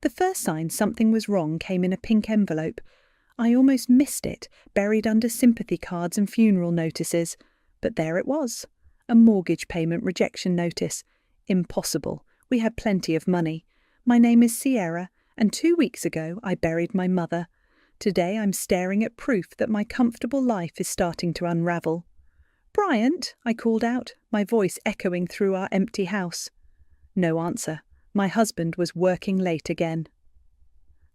The first sign something was wrong came in a pink envelope. I almost missed it, buried under sympathy cards and funeral notices. But there it was. A mortgage payment rejection notice. Impossible. We had plenty of money. My name is Sierra, and 2 weeks ago I buried my mother. Today I'm staring at proof that my comfortable life is starting to unravel. "Bryant," I called out, my voice echoing through our empty house. No answer. My husband was working late again.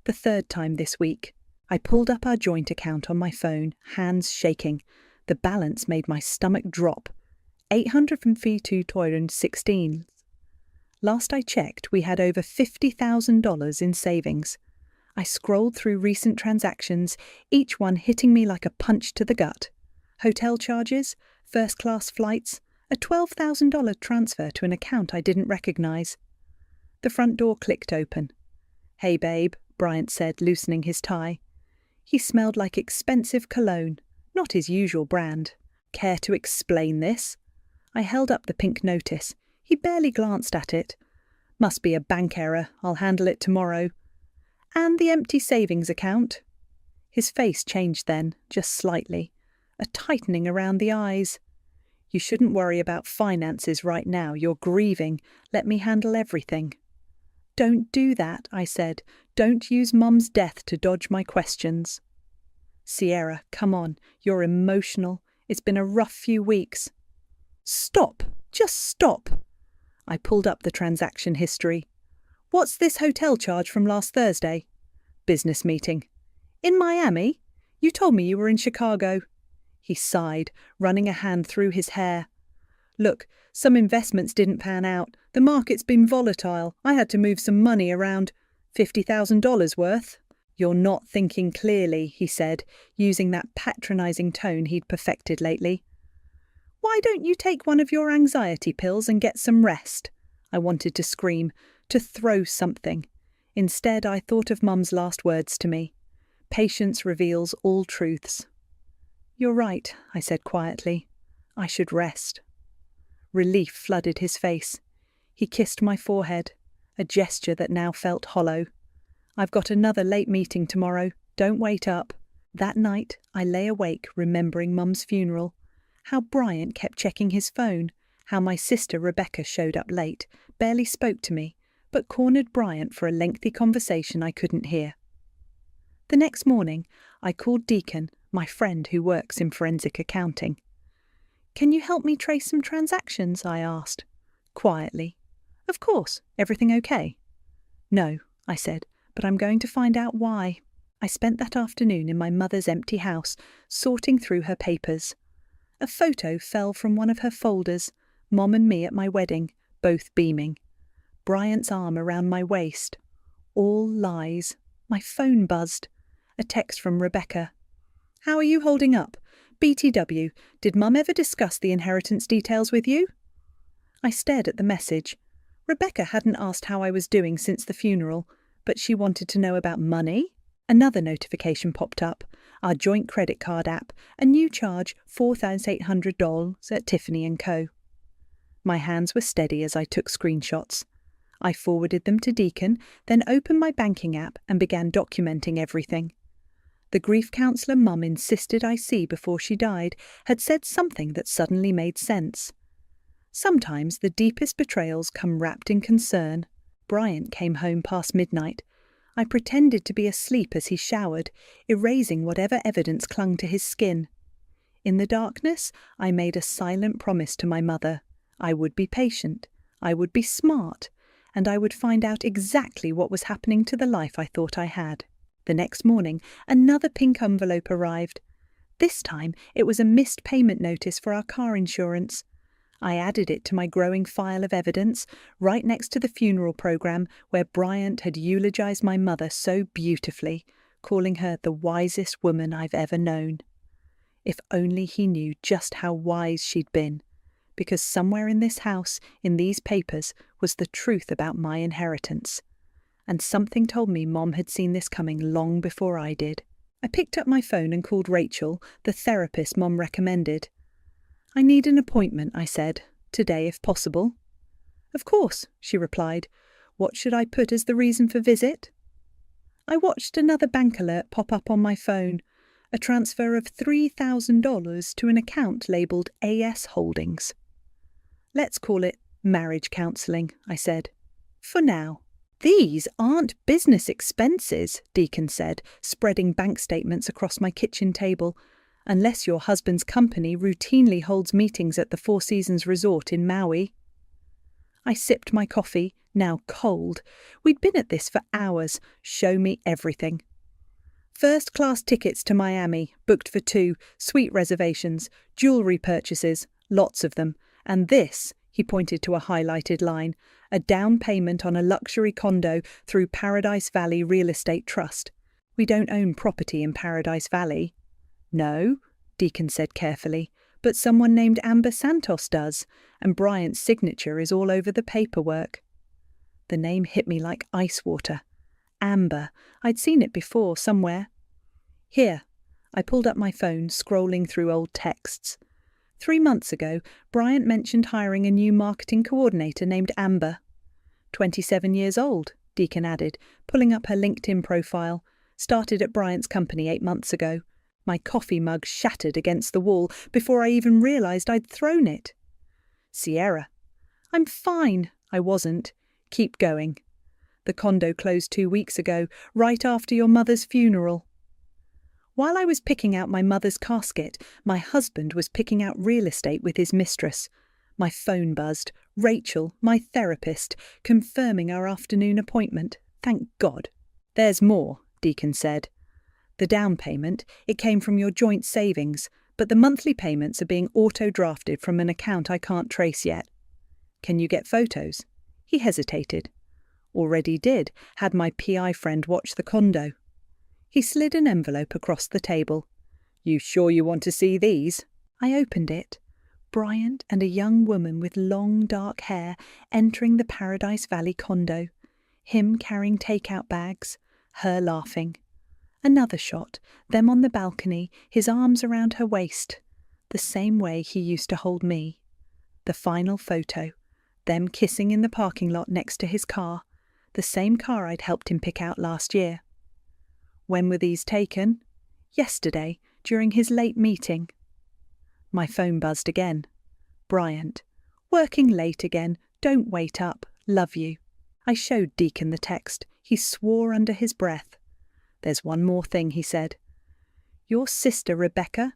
The third time this week. I pulled up our joint account on my phone, hands shaking. The balance made my stomach drop. 852,16. Last I checked, we had over $50,000 in savings. I scrolled through recent transactions, each one hitting me like a punch to the gut. Hotel charges, first-class flights, a $12,000 transfer to an account I didn't recognize. The front door clicked open. "Hey, babe," Bryant said, loosening his tie. He smelled like expensive cologne, not his usual brand. "Care to explain this?" I held up the pink notice. He barely glanced at it. "Must be a bank error. I'll handle it tomorrow." "And the empty savings account?" His face changed then, just slightly. A tightening around the eyes. "You shouldn't worry about finances right now. You're grieving. Let me handle everything." "Don't do that," I said. "Don't use Mum's death to dodge my questions." "Sierra, come on. You're emotional. It's been a rough few weeks." "Stop! Just stop!" I pulled up the transaction history. "What's this hotel charge from last Thursday?" "Business meeting." "In Miami? You told me you were in Chicago." He sighed, running a hand through his hair. "Look, some investments didn't pan out. The market's been volatile. I had to move some money around. $50,000 worth." "You're not thinking clearly," he said, using that patronizing tone he'd perfected lately. "Why don't you take one of your anxiety pills and get some rest?" I wanted to scream, to throw something. Instead, I thought of Mum's last words to me. "Patience reveals all truths." "You're right," I said quietly. "I should rest." Relief flooded his face. He kissed my forehead, a gesture that now felt hollow. "I've got another late meeting tomorrow. Don't wait up." That night, I lay awake remembering Mum's funeral. How Bryant kept checking his phone. How my sister Rebecca showed up late, barely spoke to me, but cornered Bryant for a lengthy conversation I couldn't hear. The next morning, I called Deacon, my friend who works in forensic accounting. "Can you help me trace some transactions?" I asked. Quietly. "Of course. Everything okay?" "No," I said, "but I'm going to find out why." I spent that afternoon in my mother's empty house, sorting through her papers. A photo fell from one of her folders, Mom and me at my wedding, both beaming. Bryant's arm around my waist. All lies. My phone buzzed. A text from Rebecca. "How are you holding up? BTW, did Mum ever discuss the inheritance details with you?" I stared at the message. Rebecca hadn't asked how I was doing since the funeral, but she wanted to know about money. Another notification popped up. Our joint credit card app, a new charge, $4,800 at Tiffany & Co. My hands were steady as I took screenshots. I forwarded them to Deacon, then opened my banking app and began documenting everything. The grief counsellor Mum insisted I see before she died had said something that suddenly made sense. Sometimes the deepest betrayals come wrapped in concern. Bryant came home past midnight. I pretended to be asleep as he showered, erasing whatever evidence clung to his skin. In the darkness, I made a silent promise to my mother. I would be patient, I would be smart, and I would find out exactly what was happening to the life I thought I had. The next morning, another pink envelope arrived. This time, it was a missed payment notice for our car insurance. I added it to my growing file of evidence, right next to the funeral program where Bryant had eulogized my mother so beautifully, calling her the wisest woman I've ever known. If only he knew just how wise she'd been, because somewhere in this house, in these papers, was the truth about my inheritance. And something told me Mom had seen this coming long before I did. I picked up my phone and called Rachel, the therapist Mom recommended. "I need an appointment," I said, "today if possible." "Of course," she replied. What should I put as the reason for visit? I watched another bank alert pop up on my phone, a transfer of $3,000 to an account labelled AS Holdings. Let's call it marriage counselling, I said. For now. These aren't business expenses, Deacon said, spreading bank statements across my kitchen table, unless your husband's company routinely holds meetings at the Four Seasons Resort in Maui. I sipped my coffee, now cold. We'd been at this for hours. Show me everything. First-class tickets to Miami, booked for 2, suite reservations, jewellery purchases, lots of them, and this, he pointed to a highlighted line, a down payment on a luxury condo through Paradise Valley Real Estate Trust. We don't own property in Paradise Valley. No, Deacon said carefully, but someone named Amber Santos does, and Bryant's signature is all over the paperwork. The name hit me like ice water. Amber. I'd seen it before, somewhere. Here. I pulled up my phone, scrolling through old texts. 3 months ago, Bryant mentioned hiring a new marketing coordinator named Amber. 27 years old, Deacon added, pulling up her LinkedIn profile. Started at Bryant's company 8 months ago. My coffee mug shattered against the wall before I even realised I'd thrown it. Sierra. I'm fine. I wasn't. Keep going. The condo closed 2 weeks ago, right after your mother's funeral. While I was picking out my mother's casket, my husband was picking out real estate with his mistress. My phone buzzed. Rachel, my therapist, confirming our afternoon appointment. Thank God. There's more, Deacon said. The down payment, it came from your joint savings, but the monthly payments are being auto-drafted from an account I can't trace yet. Can you get photos? He hesitated. Already did, had my PI friend watch the condo. He slid an envelope across the table. You sure you want to see these? I opened it. Bryant and a young woman with long dark hair entering the Paradise Valley condo. Him carrying takeout bags, her laughing. Another shot, them on the balcony, his arms around her waist, the same way he used to hold me. The final photo, them kissing in the parking lot next to his car, the same car I'd helped him pick out last year. When were these taken? Yesterday, during his late meeting. My phone buzzed again. Bryant. Working late again, don't wait up, love you. I showed Deacon the text. He swore under his breath. There's one more thing, he said. Your sister, Rebecca?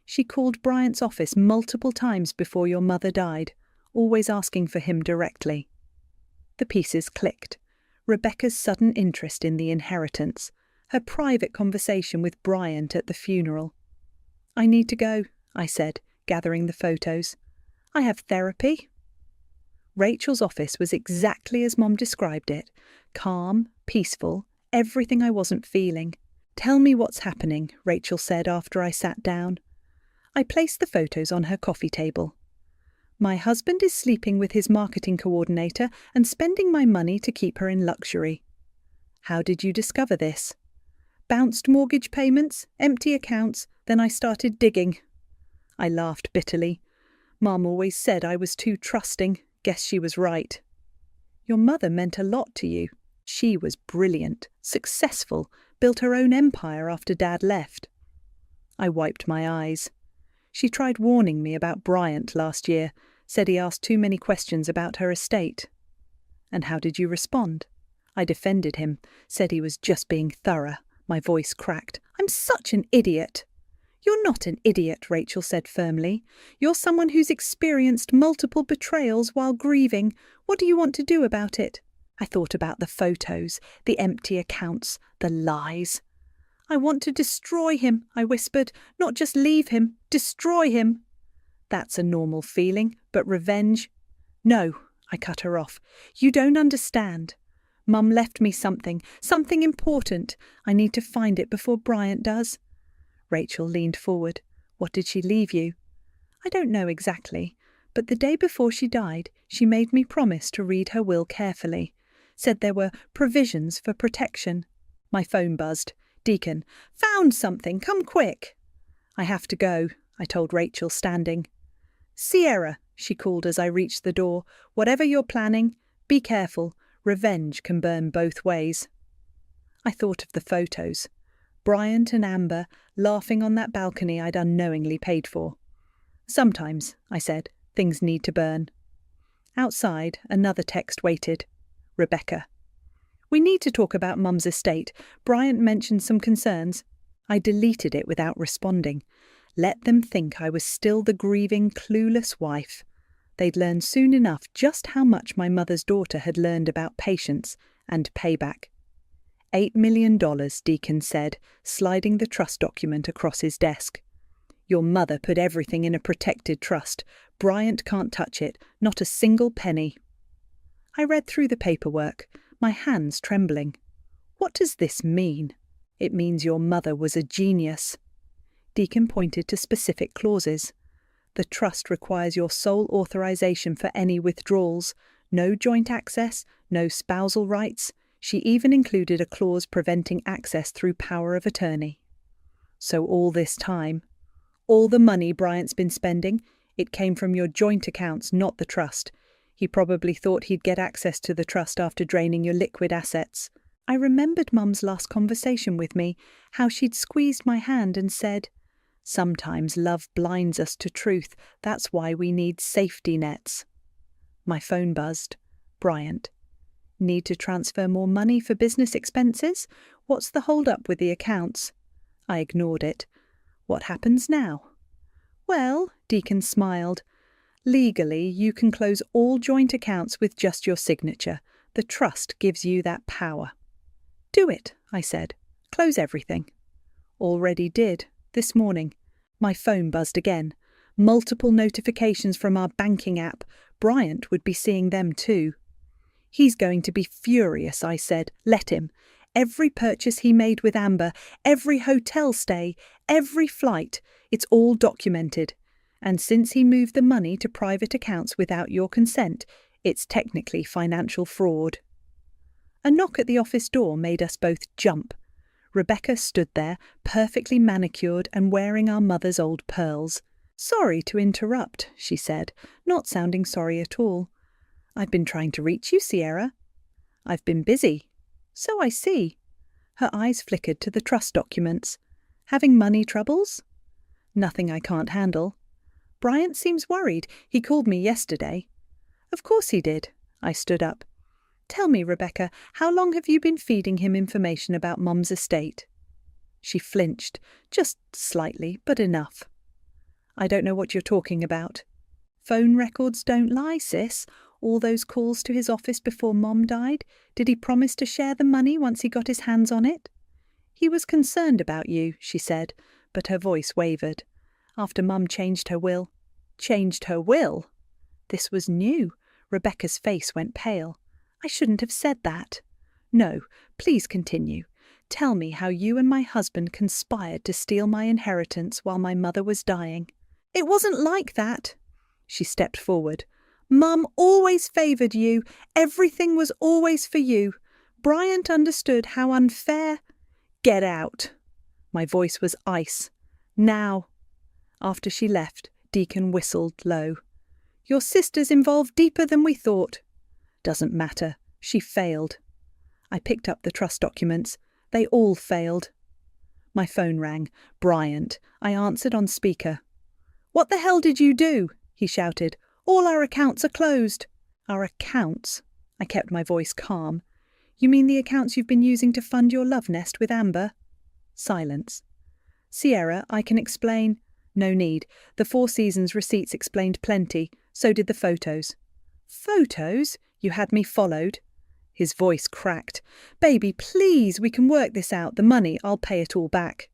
She called Bryant's office multiple times before your mother died, always asking for him directly. The pieces clicked. Rebecca's sudden interest in the inheritance, her private conversation with Bryant at the funeral. I need to go, I said, gathering the photos. I have therapy. Rachel's office was exactly as Mom described it, calm, peaceful, everything I wasn't feeling. Tell me what's happening, Rachel said after I sat down. I placed the photos on her coffee table. My husband is sleeping with his marketing coordinator and spending my money to keep her in luxury. How did you discover this? Bounced mortgage payments, empty accounts, then I started digging. I laughed bitterly. Mum always said I was too trusting. Guess she was right. Your mother meant a lot to you. She was brilliant, successful, built her own empire after Dad left. I wiped my eyes. She tried warning me about Bryant last year, said he asked too many questions about her estate. And how did you respond? I defended him, said he was just being thorough. My voice cracked. I'm such an idiot. You're not an idiot, Rachel said firmly. You're someone who's experienced multiple betrayals while grieving. What do you want to do about it? I thought about the photos, the empty accounts, the lies. I want to destroy him, I whispered, not just leave him, destroy him. That's a normal feeling, but revenge? No, I cut her off. You don't understand. Mum left me something important. I need to find it before Bryant does. Rachel leaned forward. What did she leave you? I don't know exactly, but the day before she died, she made me promise to read her will carefully. Said there were provisions for protection. My phone buzzed. Deacon, found something, come quick. I have to go, I told Rachel, standing. Sierra, she called as I reached the door, whatever you're planning, be careful. Revenge can burn both ways. I thought of the photos. Bryant and Amber laughing on that balcony I'd unknowingly paid for. Sometimes, I said, things need to burn. Outside, another text waited. Rebecca. We need to talk about Mum's estate. Bryant mentioned some concerns. I deleted it without responding. Let them think I was still the grieving, clueless wife. They'd learn soon enough just how much my mother's daughter had learned about patience and payback. $8 million, Deacon said, sliding the trust document across his desk. Your mother put everything in a protected trust. Bryant can't touch it, not a single penny. I read through the paperwork, my hands trembling. What does this mean? It means your mother was a genius. Deacon pointed to specific clauses. The trust requires your sole authorization for any withdrawals, no joint access, no spousal rights. She even included a clause preventing access through power of attorney. So all this time, all the money Bryant's been spending, it came from your joint accounts, not the trust. He probably thought he'd get access to the trust after draining your liquid assets. I remembered Mum's last conversation with me, how she'd squeezed my hand and said, "Sometimes love blinds us to truth. That's why we need safety nets." My phone buzzed. Bryant. Need to transfer more money for business expenses? What's the hold-up with the accounts? I ignored it. What happens now? Well, Deacon smiled. Legally, you can close all joint accounts with just your signature. The trust gives you that power. Do it, I said. Close everything. Already did. This morning. My phone buzzed again. Multiple notifications from our banking app. Bryant would be seeing them too. He's going to be furious, I said. Let him. Every purchase he made with Amber, every hotel stay, every flight, it's all documented. And since he moved the money to private accounts without your consent, it's technically financial fraud. A knock at the office door made us both jump. Rebecca stood there, perfectly manicured and wearing our mother's old pearls. "Sorry to interrupt," she said, not sounding sorry at all. "I've been trying to reach you, Sierra." "I've been busy." "So I see." Her eyes flickered to the trust documents. "Having money troubles?" "Nothing I can't handle." "Bryant seems worried. He called me yesterday." "Of course he did." I stood up. "Tell me, Rebecca, how long have you been feeding him information about Mum's estate?" She flinched, just slightly, but enough. "I don't know what you're talking about." "Phone records don't lie, sis. All those calls to his office before Mom died. Did he promise to share the money once he got his hands on it?" "He was concerned about you," she said, but her voice wavered. "After Mum changed her will." "Changed her will?" This was new. Rebecca's face went pale. "I shouldn't have said that." "No, please continue. Tell me how you and my husband conspired to steal my inheritance while my mother was dying." "It wasn't like that." She stepped forward. "Mum always favoured you. Everything was always for you. Bryant understood how unfair—" "Get out." My voice was ice. "Now." After she left, Deacon whistled low. "Your sister's involved deeper than we thought." "Doesn't matter. She failed." I picked up the trust documents. They all failed. My phone rang. Bryant. I answered on speaker. "What the hell did you do?" he shouted. "All our accounts are closed." "Our accounts?" I kept my voice calm. "You mean the accounts you've been using to fund your love nest with Amber?" Silence. "Sierra, I can explain." "No need. The Four Seasons receipts explained plenty. So did the photos." "Photos? You had me followed." His voice cracked. "Baby, please, we can work this out. The money, I'll pay it all back."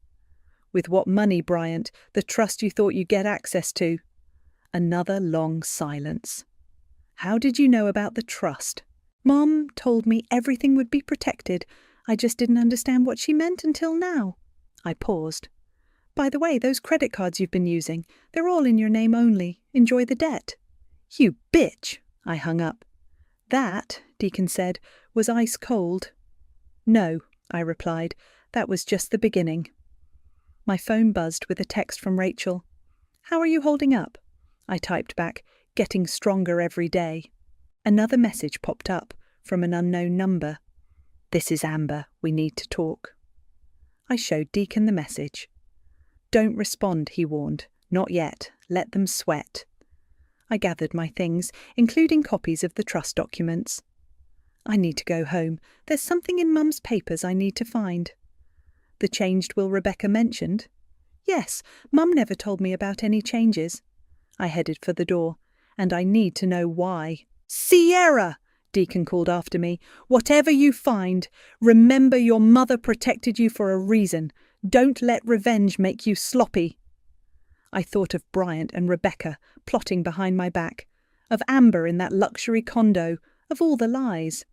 "With what money, Bryant? The trust you thought you'd get access to?" Another long silence. "How did you know about the trust?" "Mom told me everything would be protected. I just didn't understand what she meant until now." I paused. "By the way, those credit cards you've been using, they're all in your name only. Enjoy the debt." "You bitch!" I hung up. "That," Deacon said, "was ice cold." "No," I replied. "That was just the beginning." My phone buzzed with a text from Rachel. "How are you holding up?" I typed back, "Getting stronger every day." Another message popped up, from an unknown number. "This is Amber. We need to talk." I showed Deacon the message. "Don't respond," he warned. "Not yet. Let them sweat." I gathered my things, including copies of the trust documents. "I need to go home. There's something in Mum's papers I need to find." "The changed will Rebecca mentioned?" "Yes, Mum never told me about any changes." I headed for the door. "And I need to know why." "Sierra!" Deacon called after me. "Whatever you find, remember your mother protected you for a reason. Don't let revenge make you sloppy." I thought of Bryant and Rebecca plotting behind my back, of Amber in that luxury condo, of all the lies.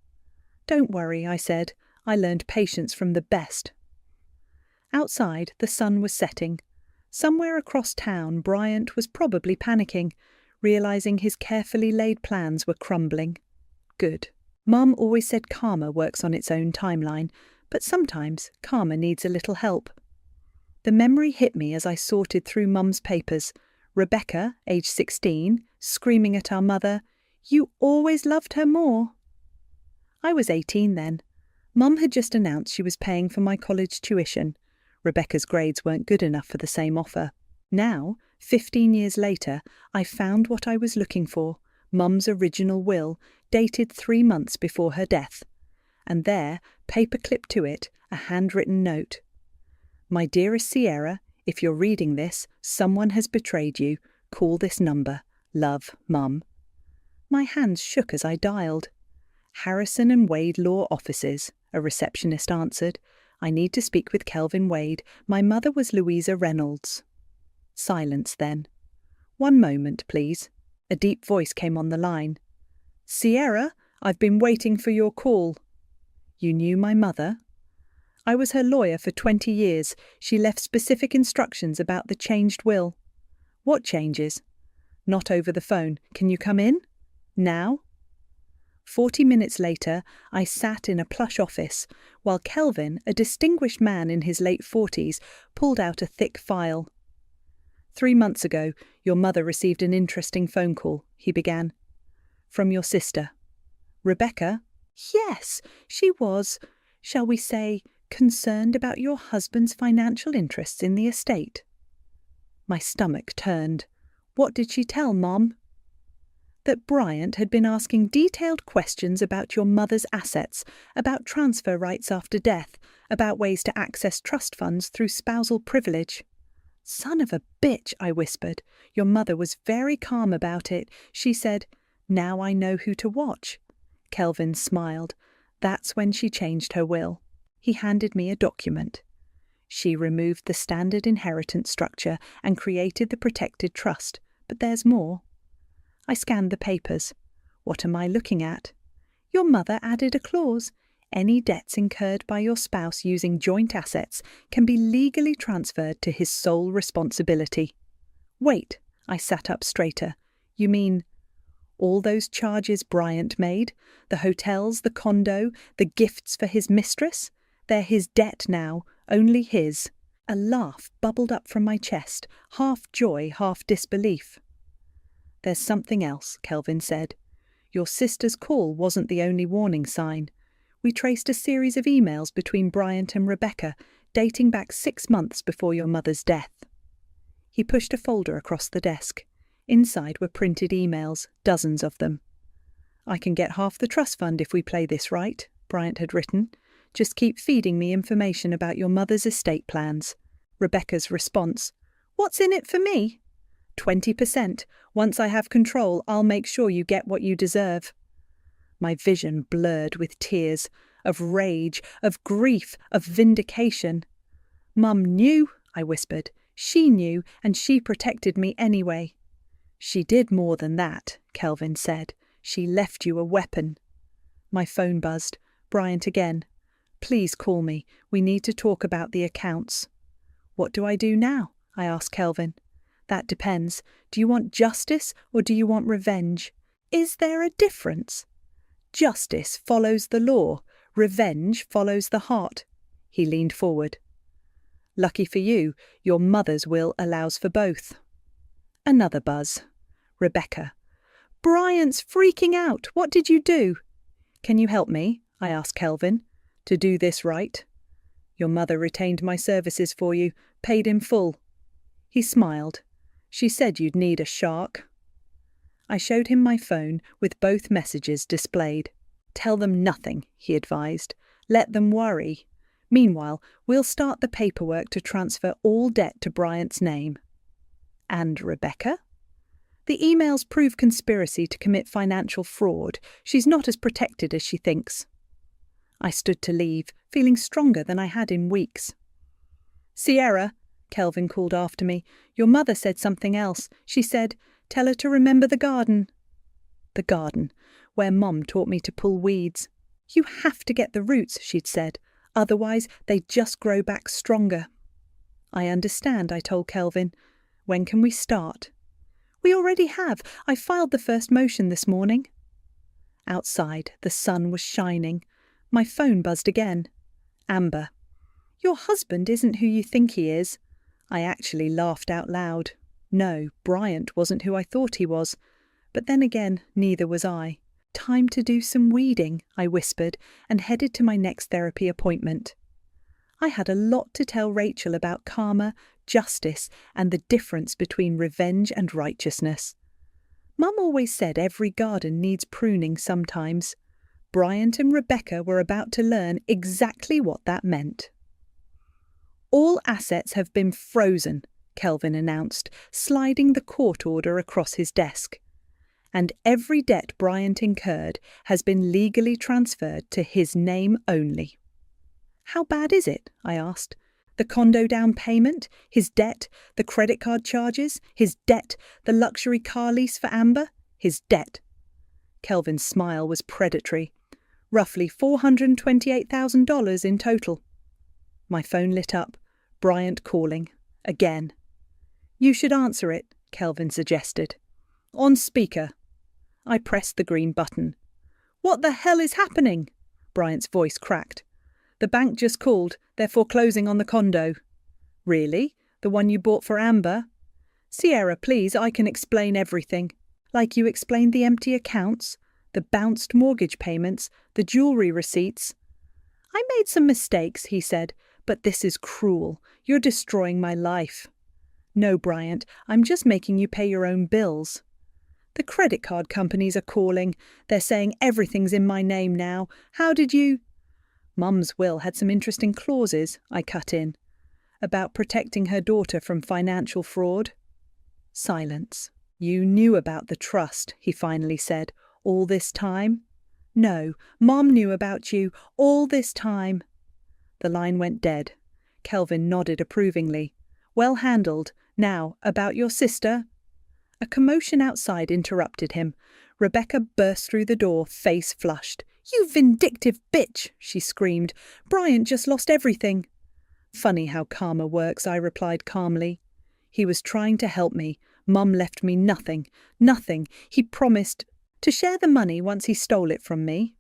"Don't worry," I said. "I learned patience from the best." Outside, the sun was setting. Somewhere across town, Bryant was probably panicking, realizing his carefully laid plans were crumbling. Good. Mum always said karma works on its own timeline, but sometimes karma needs a little help. The memory hit me as I sorted through Mum's papers. Rebecca, age 16, screaming at our mother, "You always loved her more." I was 18 then. Mum had just announced she was paying for my college tuition. Rebecca's grades weren't good enough for the same offer. Now, 15 years later, I found what I was looking for, Mum's original will, dated 3 months before her death. And there, paper-clipped to it, a handwritten note. "My dearest Sierra, if you're reading this, someone has betrayed you. Call this number. Love, Mum." My hands shook as I dialed. "Harrison and Wade Law Offices," a receptionist answered. "I need to speak with Kelvin Wade. My mother was Louisa Reynolds." Silence then. "One moment, please." A deep voice came on the line. "Sierra, I've been waiting for your call." "You knew my mother?" "I was her lawyer for 20 years. She left specific instructions about the changed will." "What changes?" "Not over the phone. Can you come in?" "Now?" 40 minutes later, I sat in a plush office, while Kelvin, a distinguished man in his late 40s, pulled out a thick file. "3 months ago, your mother received an interesting phone call," he began. "From your sister." "Rebecca?" "Yes, she was, shall we say, concerned about your husband's financial interests in the estate." My stomach turned. "What did she tell Mom?" "That Bryant had been asking detailed questions about your mother's assets, about transfer rights after death, about ways to access trust funds through spousal privilege." "Son of a bitch," I whispered. "Your mother was very calm about it. She said, 'Now I know who to watch.'" Kelvin smiled. "That's when she changed her will." He handed me a document. "She removed the standard inheritance structure and created the protected trust, but there's more." I scanned the papers. "What am I looking at?" "Your mother added a clause. Any debts incurred by your spouse using joint assets can be legally transferred to his sole responsibility." "Wait," I sat up straighter. "You mean all those charges Bryant made? The hotels, the condo, the gifts for his mistress? They're his debt now, only his." A laugh bubbled up from my chest, half joy, half disbelief. "There's something else," Kelvin said. "Your sister's call wasn't the only warning sign. We traced a series of emails between Bryant and Rebecca, dating back 6 months before your mother's death." He pushed a folder across the desk. Inside were printed emails, dozens of them. "I can get half the trust fund if we play this right," Bryant had written. "Just keep feeding me information about your mother's estate plans." Rebecca's response: "What's in it for me?" 20%. Once I have control, I'll make sure you get what you deserve." My vision blurred with tears, of rage, of grief, of vindication. "Mum knew," I whispered. "She knew, and she protected me anyway." "She did more than that," Kelvin said. "She left you a weapon." My phone buzzed. Bryant again. "Please call me. We need to talk about the accounts." "What do I do now?" I asked Kelvin. "That depends. Do you want justice or do you want revenge?" "Is there a difference?" "Justice follows the law. Revenge follows the heart." He leaned forward. "Lucky for you, your mother's will allows for both." Another buzz. Rebecca. "Bryant's freaking out. What did you do?" Can you help me? I asked Kelvin. To do this right? Your mother retained my services for you, paid in full. He smiled. She said you'd need a shark. I showed him my phone with both messages displayed. Tell them nothing, he advised. Let them worry. Meanwhile, we'll start the paperwork to transfer all debt to Bryant's name. And Rebecca? The emails prove conspiracy to commit financial fraud. She's not as protected as she thinks. I stood to leave, feeling stronger than I had in weeks. Sierra, Kelvin called after me, your mother said something else. She said, tell her to remember the garden. The garden, where Mum taught me to pull weeds. You have to get the roots, she'd said. Otherwise, they just grow back stronger. I understand, I told Kelvin. When can we start? We already have. I filed the first motion this morning. Outside, the sun was shining. My phone buzzed again. Amber. Your husband isn't who you think he is. I actually laughed out loud. No, Bryant wasn't who I thought he was. But then again, neither was I. Time to do some weeding, I whispered, and headed to my next therapy appointment. I had a lot to tell Rachel about karma, justice, and the difference between revenge and righteousness. Mum always said every garden needs pruning sometimes. Bryant and Rebecca were about to learn exactly what that meant. All assets have been frozen, Kelvin announced, sliding the court order across his desk. And every debt Bryant incurred has been legally transferred to his name only. How bad is it? I asked. The condo down payment, his debt, the credit card charges, his debt, the luxury car lease for Amber, his debt. Kelvin's smile was predatory. Roughly $428,000 in total. My phone lit up. Bryant calling. Again. You should answer it, Kelvin suggested. On speaker. I pressed the green button. What the hell is happening? Bryant's voice cracked. The bank just called. They're foreclosing on the condo. Really? The one you bought for Amber? Sierra, please, I can explain everything. Like you explained the empty accounts, the bounced mortgage payments, the jewellery receipts. I made some mistakes, he said, but this is cruel. You're destroying my life. No, Bryant, I'm just making you pay your own bills. The credit card companies are calling. They're saying everything's in my name now. How did you... Mum's will had some interesting clauses, I cut in, about protecting her daughter from financial fraud. Silence. You knew about the trust, he finally said, all this time? No, Mum knew about you all this time. The line went dead. Kelvin nodded approvingly. Well handled. Now, about your sister? A commotion outside interrupted him. Rebecca burst through the door, face flushed. You vindictive bitch, she screamed. Bryant just lost everything. Funny how karma works, I replied calmly. He was trying to help me. Mum left me nothing. Nothing. He promised to share the money once he stole it from me.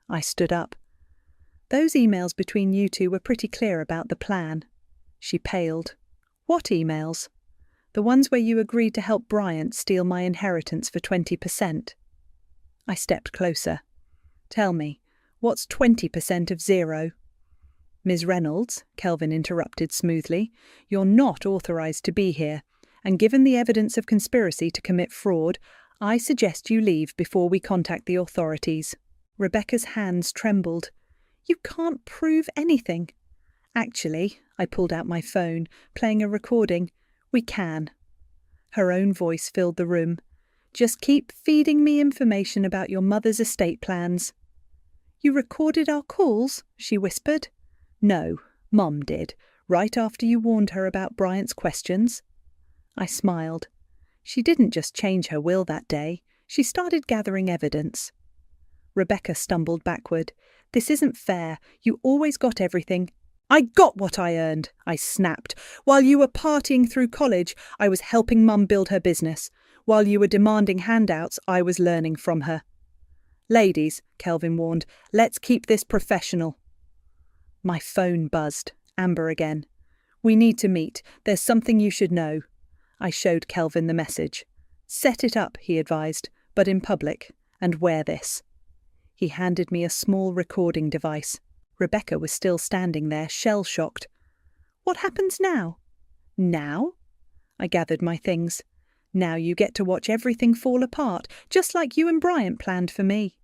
I stood up. Those emails between you two were pretty clear about the plan. She paled. What emails? The ones where you agreed to help Bryant steal my inheritance for 20%. I stepped closer. Tell me, what's 20% of zero? Ms. Reynolds, Kelvin interrupted smoothly, you're not authorised to be here, and given the evidence of conspiracy to commit fraud, I suggest you leave before we contact the authorities. Rebecca's hands trembled. You can't prove anything. Actually, I pulled out my phone, playing a recording. We can. Her own voice filled the room. Just keep feeding me information about your mother's estate plans. You recorded our calls? She whispered. No, Mum did, right after you warned her about Bryant's questions. I smiled. She didn't just change her will that day. She started gathering evidence. Rebecca stumbled backward. This isn't fair. You always got everything. I got what I earned, I snapped. While you were partying through college, I was helping Mum build her business. While you were demanding handouts, I was learning from her. Ladies, Kelvin warned, let's keep this professional. My phone buzzed. Amber again. We need to meet. There's something you should know. I showed Kelvin the message. Set it up, he advised, but in public, and wear this. He handed me a small recording device. Rebecca was still standing there, shell-shocked. What happens now? Now? I gathered my things. Now you get to watch everything fall apart, just like you and Bryant planned for me.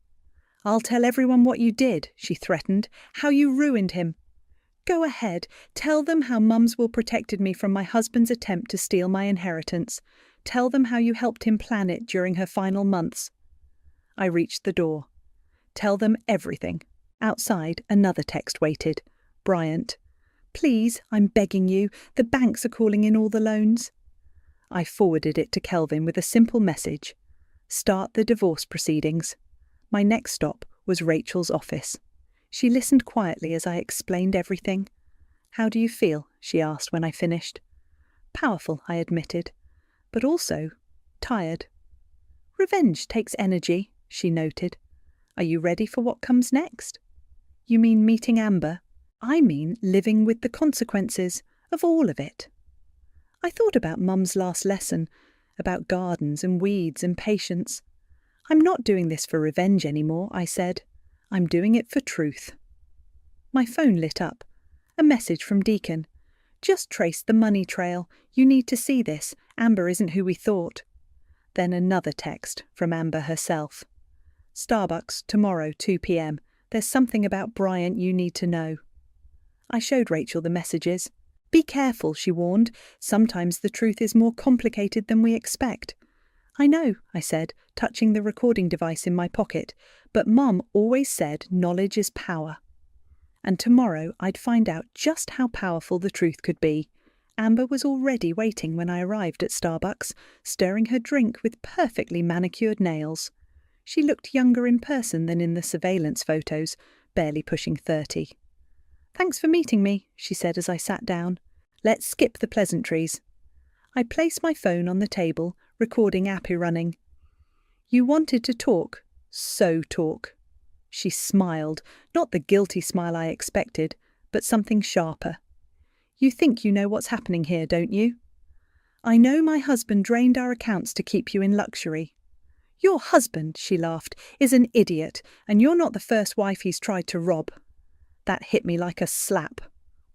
I'll tell everyone what you did, she threatened, how you ruined him. Go ahead, tell them how Mumswell protected me from my husband's attempt to steal my inheritance. Tell them how you helped him plan it during her final months. I reached the door. Tell them everything. Outside, another text waited. Bryant. Please, I'm begging you, the banks are calling in all the loans. I forwarded it to Kelvin with a simple message. Start the divorce proceedings. My next stop was Rachel's office. She listened quietly as I explained everything. How do you feel? She asked when I finished. Powerful, I admitted, but also tired. Revenge takes energy, she noted. Are you ready for what comes next? You mean meeting Amber? I mean living with the consequences of all of it. I thought about Mum's last lesson, about gardens and weeds and patience. I'm not doing this for revenge anymore, I said. I'm doing it for truth. My phone lit up. A message from Deacon. Just traced the money trail. You need to see this. Amber isn't who we thought. Then another text from Amber herself. Starbucks, tomorrow, 2 p.m. There's something about Bryant you need to know. I showed Rachel the messages. Be careful, she warned. Sometimes the truth is more complicated than we expect. I know, I said, touching the recording device in my pocket, but Mum always said knowledge is power. And tomorrow I'd find out just how powerful the truth could be. Amber was already waiting when I arrived at Starbucks, stirring her drink with perfectly manicured nails. She looked younger in person than in the surveillance photos, barely pushing 30. Thanks for meeting me, she said as I sat down. Let's skip the pleasantries. I placed my phone on the table, recording app running. You wanted to talk, so talk. She smiled, not the guilty smile I expected, but something sharper. You think you know what's happening here, don't you? I know my husband drained our accounts to keep you in luxury. Your husband, she laughed, is an idiot, and you're not the first wife he's tried to rob. That hit me like a slap.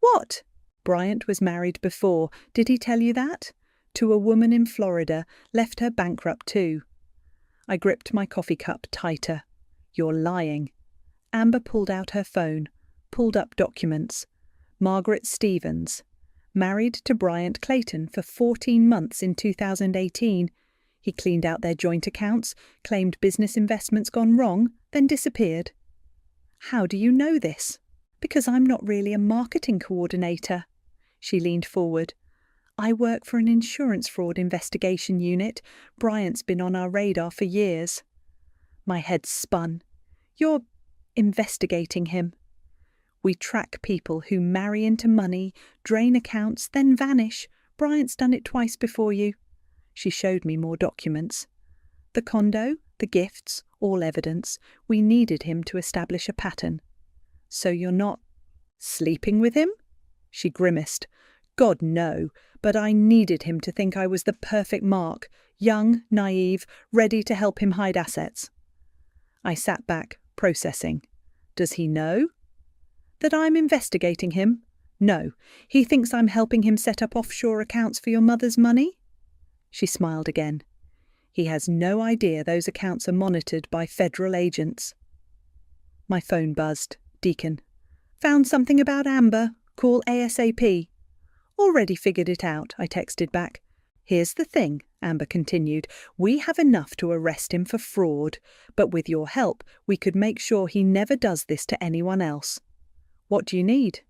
What? Bryant was married before. Did he tell you that? To a woman in Florida, left her bankrupt too. I gripped my coffee cup tighter. You're lying. Amber pulled out her phone, pulled up documents. Margaret Stevens. Married to Bryant Clayton for 14 months in 2018. He cleaned out their joint accounts, claimed business investments gone wrong, then disappeared. How do you know this? Because I'm not really a marketing coordinator. She leaned forward. I work for an insurance fraud investigation unit. Bryant's been on our radar for years. My head spun. You're investigating him. We track people who marry into money, drain accounts, then vanish. Bryant's done it twice before you. She showed me more documents. The condo, the gifts, all evidence. We needed him to establish a pattern. So you're not sleeping with him? She grimaced. God, no, but I needed him to think I was the perfect mark, young, naive, ready to help him hide assets. I sat back, processing. Does he know? That I'm investigating him? No, he thinks I'm helping him set up offshore accounts for your mother's money? She smiled again. He has no idea those accounts are monitored by federal agents. My phone buzzed. Deacon. Found something about Amber. Call ASAP. Already figured it out, I texted back. Here's the thing, Amber continued. We have enough to arrest him for fraud, but with your help, we could make sure he never does this to anyone else. What do you need?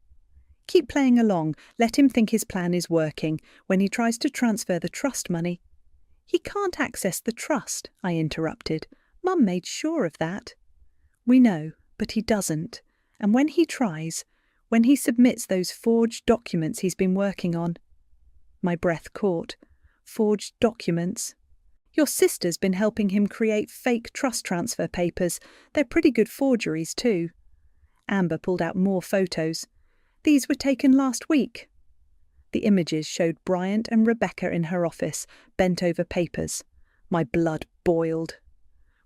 Keep playing along. Let him think his plan is working. When he tries to transfer the trust money. He can't access the trust, I interrupted. Mum made sure of that. We know, but he doesn't. And when he tries, when he submits those forged documents he's been working on. My breath caught. Forged documents. Your sister's been helping him create fake trust transfer papers. They're pretty good forgeries too. Amber pulled out more photos. These were taken last week. The images showed Bryant and Rebecca in her office, bent over papers. My blood boiled.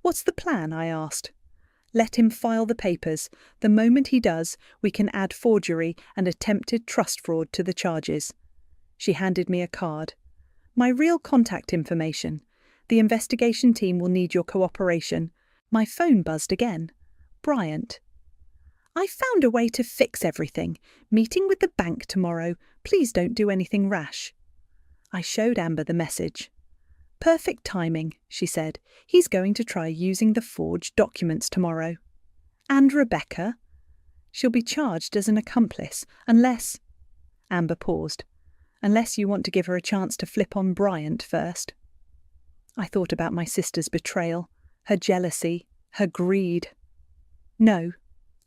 What's the plan? I asked. Let him file the papers. The moment he does, we can add forgery and attempted trust fraud to the charges. She handed me a card. My real contact information. The investigation team will need your cooperation. My phone buzzed again. Bryant. I found a way to fix everything. Meeting with the bank tomorrow. Please don't do anything rash. I showed Amber the message. Perfect timing, she said. He's going to try using the forged documents tomorrow. And Rebecca? She'll be charged as an accomplice, unless... Amber paused. Unless you want to give her a chance to flip on Bryant first. I thought about my sister's betrayal, her jealousy, her greed. No,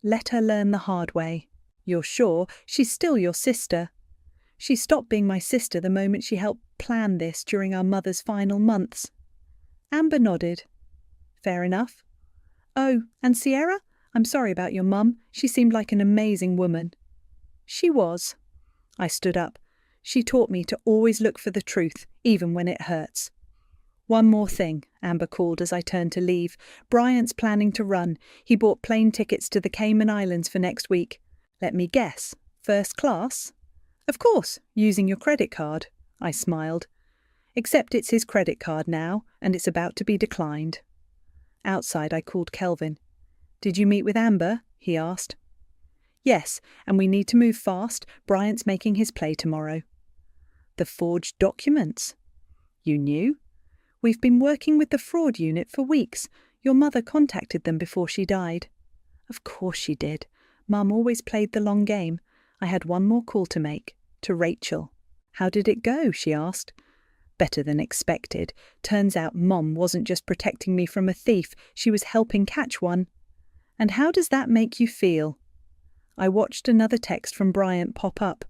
let her learn the hard way. You're sure she's still your sister? She stopped being my sister the moment she helped plan this during our mother's final months. Amber nodded. Fair enough. Oh, and Sierra? I'm sorry about your mum. She seemed like an amazing woman. She was. I stood up. She taught me to always look for the truth, even when it hurts. One more thing, Amber called as I turned to leave. Bryant's planning to run. He bought plane tickets to the Cayman Islands for next week. Let me guess. First class? Of course, using your credit card. I smiled. Except it's his credit card now, and it's about to be declined. Outside, I called Kelvin. Did you meet with Amber? He asked. Yes, and we need to move fast. Bryant's making his play tomorrow. The forged documents. You knew? We've been working with the fraud unit for weeks. Your mother contacted them before she died. Of course she did. Mum always played the long game. I had one more call to make, to Rachel. How did it go? She asked. Better than expected. Turns out Mom wasn't just protecting me from a thief, she was helping catch one. And how does that make you feel? I watched another text from Bryant pop up.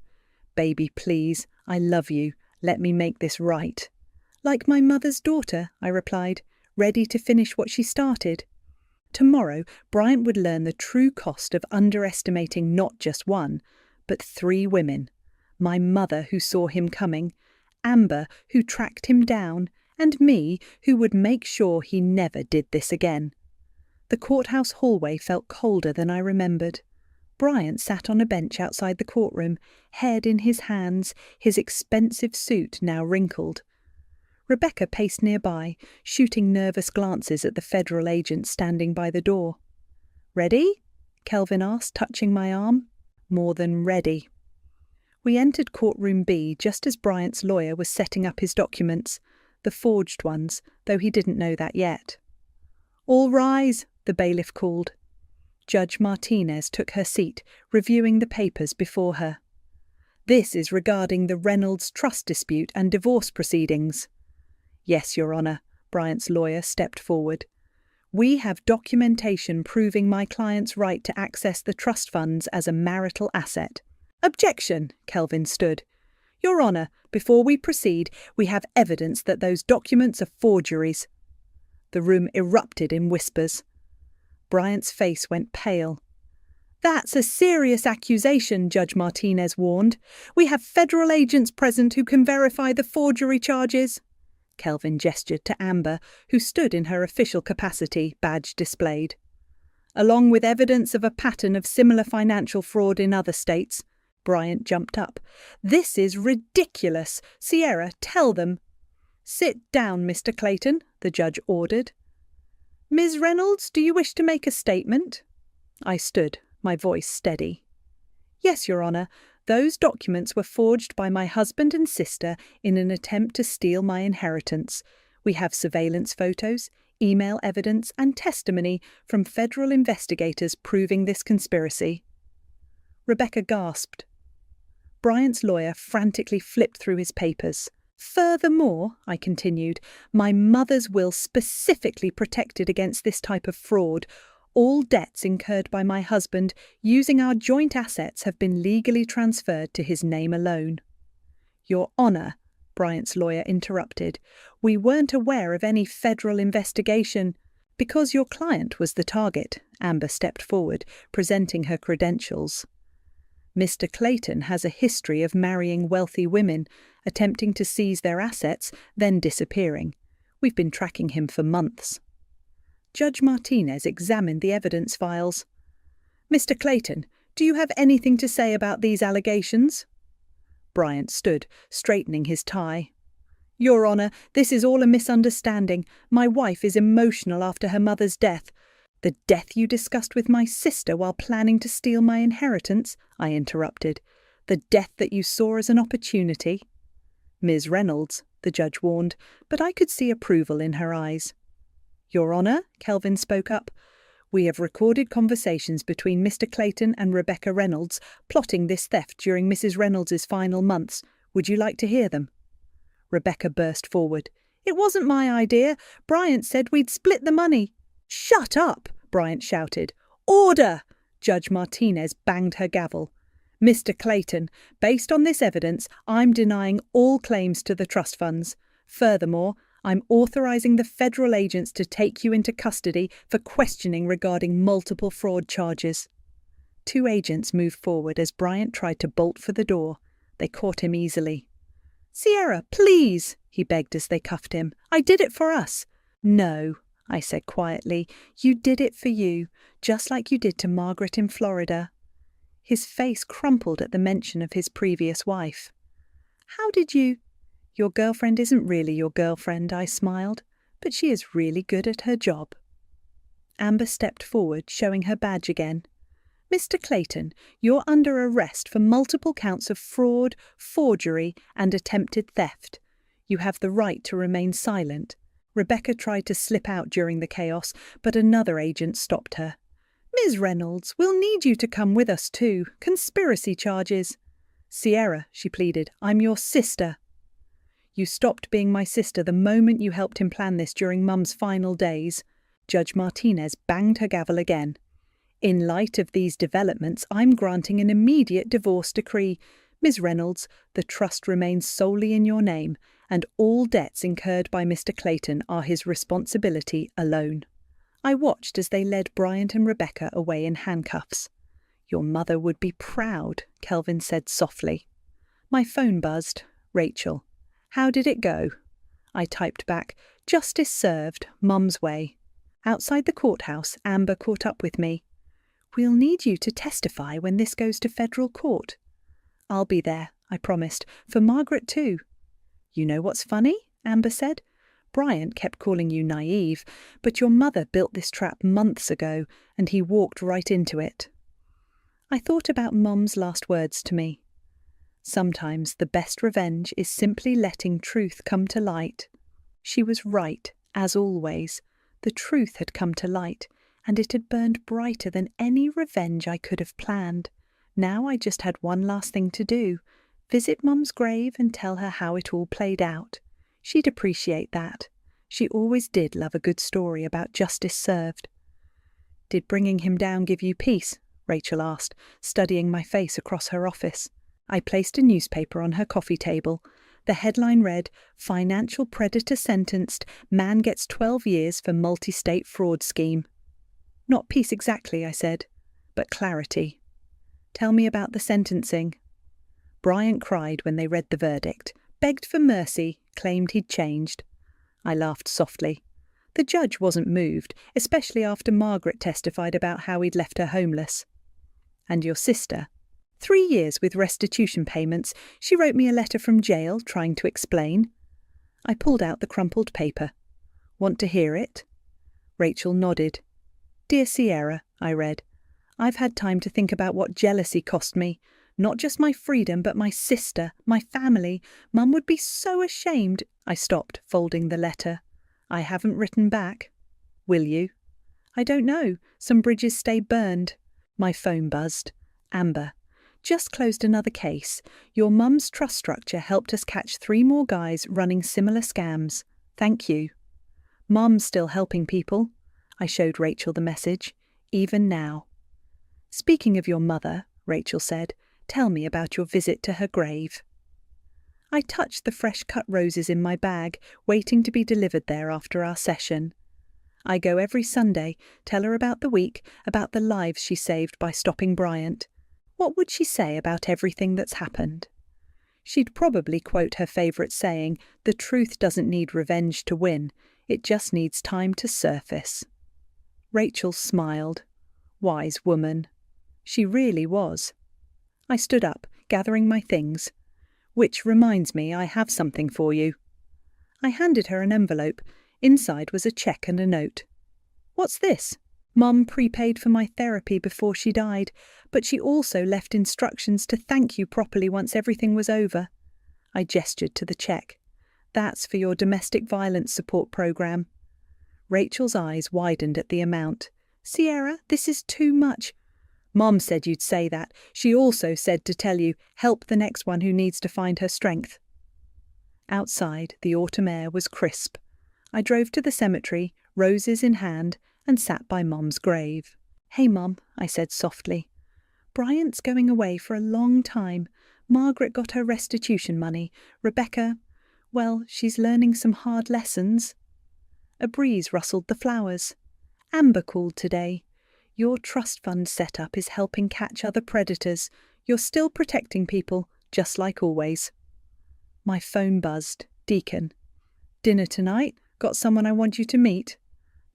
Baby, please, I love you. Let me make this right. Like my mother's daughter, I replied, ready to finish what she started. Tomorrow, Bryant would learn the true cost of underestimating not just one, but 3 women. My mother, who saw him coming, Amber, who tracked him down, and me, who would make sure he never did this again. The courthouse hallway felt colder than I remembered. Bryant sat on a bench outside the courtroom, head in his hands, his expensive suit now wrinkled. Rebecca paced nearby, shooting nervous glances at the federal agent standing by the door. Ready? Kelvin asked, touching my arm. More than ready. We entered courtroom B just as Bryant's lawyer was setting up his documents, the forged ones, though he didn't know that yet. All rise, the bailiff called. Judge Martinez took her seat, reviewing the papers before her. This is regarding the Reynolds trust dispute and divorce proceedings. Yes, Your Honour, Bryant's lawyer stepped forward. We have documentation proving my client's right to access the trust funds as a marital asset. Objection, Kelvin stood. Your Honour, before we proceed, we have evidence that those documents are forgeries. The room erupted in whispers. Bryant's face went pale. That's a serious accusation, Judge Martinez warned. We have federal agents present who can verify the forgery charges. Kelvin gestured to Amber, who stood in her official capacity, badge displayed. Along with evidence of a pattern of similar financial fraud in other states. Bryant jumped up. This is ridiculous. Sierra, tell them. Sit down, Mr. Clayton, the judge ordered. Ms. Reynolds, do you wish to make a statement? I stood, my voice steady. Yes, Your Honour. Those documents were forged by my husband and sister in an attempt to steal my inheritance. We have surveillance photos, email evidence, and testimony from federal investigators proving this conspiracy. Rebecca gasped. Bryant's lawyer frantically flipped through his papers. Furthermore, I continued, my mother's will specifically protected against this type of fraud. All debts incurred by my husband using our joint assets have been legally transferred to his name alone. Your Honour, Bryant's lawyer interrupted, we weren't aware of any federal investigation. Because your client was the target, Amber stepped forward, presenting her credentials. Mr. Clayton has a history of marrying wealthy women, attempting to seize their assets, then disappearing. We've been tracking him for months. Judge Martinez examined the evidence files. "Mr. Clayton, do you have anything to say about these allegations?" Bryant stood, straightening his tie. "Your Honor, this is all a misunderstanding. My wife is emotional after her mother's death." "The death you discussed with my sister while planning to steal my inheritance?" I interrupted. "The death that you saw as an opportunity?" "Ms. Reynolds," the judge warned, but I could see approval in her eyes. "Your Honor," Kelvin spoke up, "we have recorded conversations between Mr. Clayton and Rebecca Reynolds plotting this theft during Mrs. Reynolds's final months. Would you like to hear them?" Rebecca burst forward. "It wasn't my idea. Bryant said we'd split the money." "Shut up!" Bryant shouted. "Order!" Judge Martinez banged her gavel. "Mr. Clayton, based on this evidence, I'm denying all claims to the trust funds. Furthermore, I'm authorizing the federal agents to take you into custody for questioning regarding multiple fraud charges." 2 agents moved forward as Bryant tried to bolt for the door. They caught him easily. "Sierra, please," he begged as they cuffed him. "I did it for us." "No," I said quietly, "you did it for you, just like you did to Margaret in Florida." His face crumpled at the mention of his previous wife. "How did you—" "Your girlfriend isn't really your girlfriend," I smiled, "but she is really good at her job." Amber stepped forward, showing her badge again. "Mr. Clayton, you're under arrest for multiple counts of fraud, forgery, and attempted theft. You have the right to remain silent." Rebecca tried to slip out during the chaos, but another agent stopped her. "Ms. Reynolds, we'll need you to come with us too. Conspiracy charges." "Sierra," she pleaded, "I'm your sister." "You stopped being my sister the moment you helped him plan this during Mum's final days." Judge Martinez banged her gavel again. "In light of these developments, I'm granting an immediate divorce decree. Ms. Reynolds, the trust remains solely in your name, and all debts incurred by Mr. Clayton are his responsibility alone." I watched as they led Bryant and Rebecca away in handcuffs. "Your mother would be proud," Kelvin said softly. My phone buzzed. "Rachel. How did it go?" I typed back, "Justice served, Mum's way." Outside the courthouse, Amber caught up with me. "We'll need you to testify when this goes to federal court." "I'll be there," I promised, "for Margaret too." "You know what's funny?" Amber said. "Bryant kept calling you naive, but your mother built this trap months ago, and he walked right into it." I thought about Mum's last words to me. Sometimes the best revenge is simply letting truth come to light. She was right, as always. The truth had come to light, and it had burned brighter than any revenge I could have planned. Now I just had one last thing to do: visit Mum's grave and tell her how it all played out. She'd appreciate that. She always did love a good story about justice served. "Did bringing him down give you peace?" Rachel asked, studying my face across her office. I placed a newspaper on her coffee table. The headline read, "Financial Predator Sentenced, Man Gets 12 Years for Multi-State Fraud Scheme." "Not peace exactly," I said, "but clarity." "Tell me about the sentencing." Bryant cried when they read the verdict, begged for mercy, claimed he'd changed. I laughed softly. The judge wasn't moved, especially after Margaret testified about how he'd left her homeless. "And your sister?" 3 years with restitution payments. She wrote me a letter from jail trying to explain. I pulled out the crumpled paper. "Want to hear it?" Rachel nodded. "Dear Sierra," I read, "I've had time to think about what jealousy cost me. Not just my freedom, but my sister, my family. Mum would be so ashamed." I stopped, folding the letter. "I haven't written back." "Will you?" "I don't know. Some bridges stay burned." My phone buzzed. "Amber. Just closed another case. Your mum's trust structure helped us catch 3 more guys running similar scams. Thank you." "Mum's still helping people." I showed Rachel the message. "Even now." "Speaking of your mother," Rachel said, "tell me about your visit to her grave." I touched the fresh-cut roses in my bag, waiting to be delivered there after our session. "I go every Sunday, tell her about the week, about the lives she saved by stopping Bryant. What would she say about everything that's happened?" She'd probably quote her favourite saying, "The truth doesn't need revenge to win, it just needs time to surface." Rachel smiled. Wise woman. She really was. I stood up, gathering my things. Which reminds me, I have something for you. I handed her an envelope. Inside was a cheque and a note. What's this? Mum prepaid for my therapy before she died, but she also left instructions to thank you properly once everything was over. I gestured to the cheque. That's for your domestic violence support program. Rachel's eyes widened at the amount. Sierra, this is too much. Mum said you'd say that. She also said to tell you, help the next one who needs to find her strength. Outside, the autumn air was crisp. I drove to the cemetery, roses in hand, and sat by Mum's grave. Hey, Mum, I said softly. Bryant's going away for a long time. Margaret got her restitution money. Rebecca, well, she's learning some hard lessons. A breeze rustled the flowers. Amber called today. Your trust fund setup is helping catch other predators. You're still protecting people, just like always. My phone buzzed. Deacon. Dinner tonight? Got someone I want you to meet?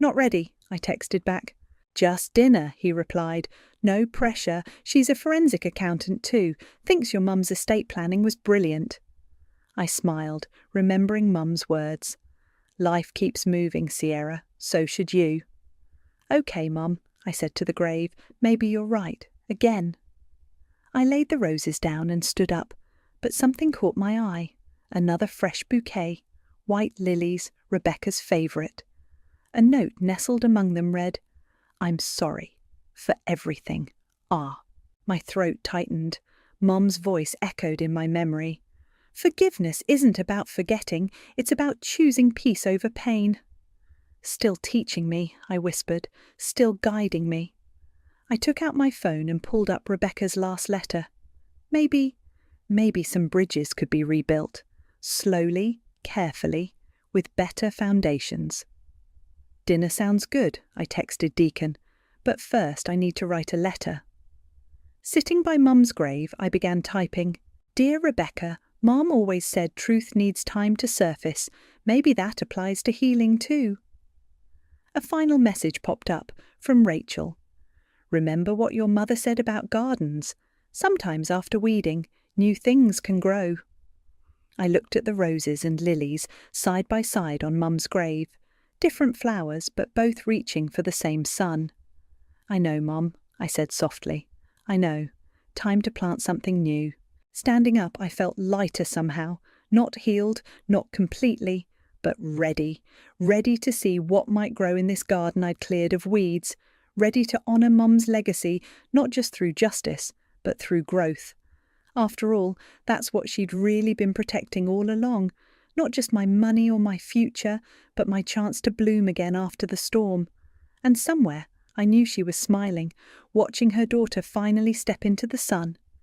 Not ready, I texted back. Just dinner, he replied. No pressure. She's a forensic accountant too. Thinks your mum's estate planning was brilliant. I smiled, remembering Mum's words. Life keeps moving, Sierra. So should you. Okay, Mum, I said to the grave. Maybe you're right. Again. I laid the roses down and stood up, but something caught my eye. Another fresh bouquet. White lilies, Rebecca's favourite. A note nestled among them read, I'm sorry for everything. Ah. My throat tightened. Mum's voice echoed in my memory. Forgiveness isn't about forgetting, it's about choosing peace over pain. Still teaching me, I whispered, still guiding me. I took out my phone and pulled up Rebecca's last letter. Maybe some bridges could be rebuilt. Slowly, carefully, with better foundations. Dinner sounds good, I texted Deacon, but first I need to write a letter. Sitting by Mum's grave, I began typing, Dear Rebecca, Mum always said truth needs time to surface. Maybe that applies to healing too. A final message popped up from Rachel. Remember what your mother said about gardens. Sometimes after weeding, new things can grow. I looked at the roses and lilies side by side on Mum's grave. Different flowers, but both reaching for the same sun. I know, Mum, I said softly. I know. Time to plant something new. Standing up, I felt lighter somehow. Not healed, not completely, but ready. Ready to see what might grow in this garden I'd cleared of weeds. Ready to honour Mum's legacy, not just through justice, but through growth. After all, that's what she'd really been protecting all along. Not just my money or my future, but my chance to bloom again after the storm. And somewhere, I knew she was smiling, watching her daughter finally step into the sun,